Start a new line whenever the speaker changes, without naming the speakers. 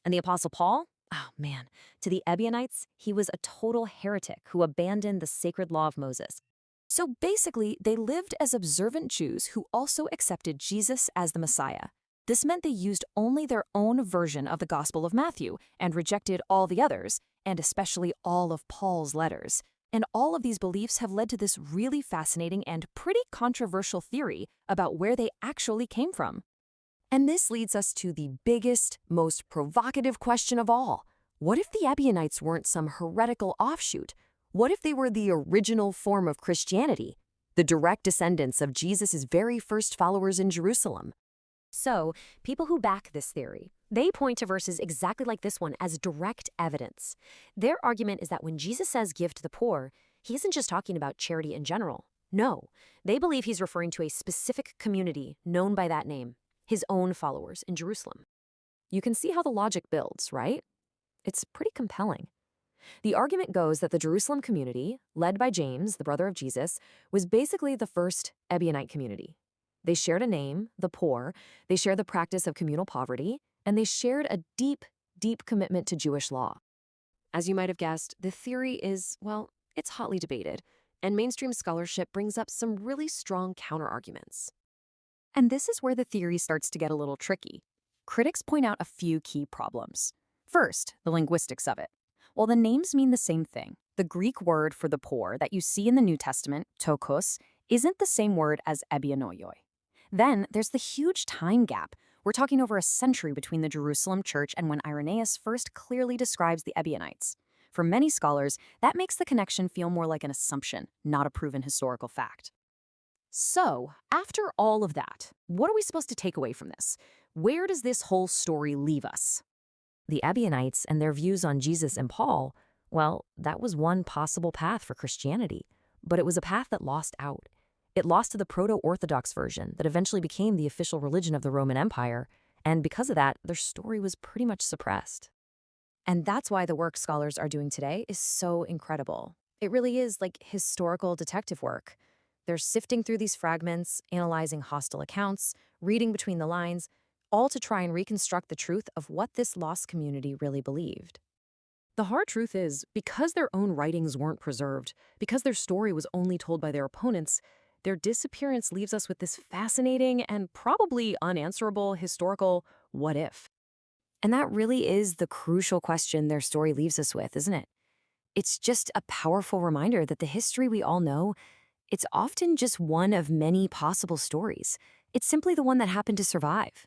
And the Apostle Paul? Oh man, to the Ebionites, he was a total heretic who abandoned the sacred law of Moses.
So basically, they lived as observant Jews who also accepted Jesus as the Messiah. This meant they used only their own version of the Gospel of Matthew and rejected all the others, and especially all of Paul's letters. And all of these beliefs have led to this really fascinating and pretty controversial theory about where they actually came from. And this leads us to the biggest, most provocative question of all. What if the Ebionites weren't some heretical offshoot? What if they were the original form of Christianity, the direct descendants of Jesus' very first followers in Jerusalem?
So, people who back this theory, they point to verses exactly like this one as direct evidence. Their argument is that when Jesus says give to the poor, he isn't just talking about charity in general. No, they believe he's referring to a specific community known by that name, his own followers in Jerusalem. You can see how the logic builds, right? It's pretty compelling. The argument goes that the Jerusalem community, led by James, the brother of Jesus, was basically the first Ebionite community. They shared a name, the poor, they shared the practice of communal poverty, and they shared a deep, deep commitment to Jewish law. As you might have guessed, the theory is, well, it's hotly debated, and mainstream scholarship brings up some really strong counterarguments. And this is where the theory starts to get a little tricky. Critics point out a few key problems. First, the linguistics of it. While the names mean the same thing, the Greek word for the poor that you see in the New Testament, tokos, isn't the same word as ebionoioi. Then there's the huge time gap. We're talking over a century between the Jerusalem church and when Irenaeus first clearly describes the Ebionites. For many scholars, that makes the connection feel more like an assumption, not a proven historical fact. So, after all of that, what are we supposed to take away from this? Where does this whole story leave us? The Ebionites and their views on Jesus and Paul, well, that was one possible path for Christianity, but it was a path that lost out. It lost to the proto-Orthodox version that eventually became the official religion of the Roman Empire, and because of that, their story was pretty much suppressed. And that's why the work scholars are doing today is so incredible. It really is like historical detective work. They're sifting through these fragments, analyzing hostile accounts, reading between the lines, all to try and reconstruct the truth of what this lost community really believed. The hard truth is, because their own writings weren't preserved, because their story was only told by their opponents, their disappearance leaves us with this fascinating and probably unanswerable historical what if. And that really is the crucial question their story leaves us with, isn't it? It's just a powerful reminder that the history we all know, it's often just one of many possible stories. It's simply the one that happened to survive.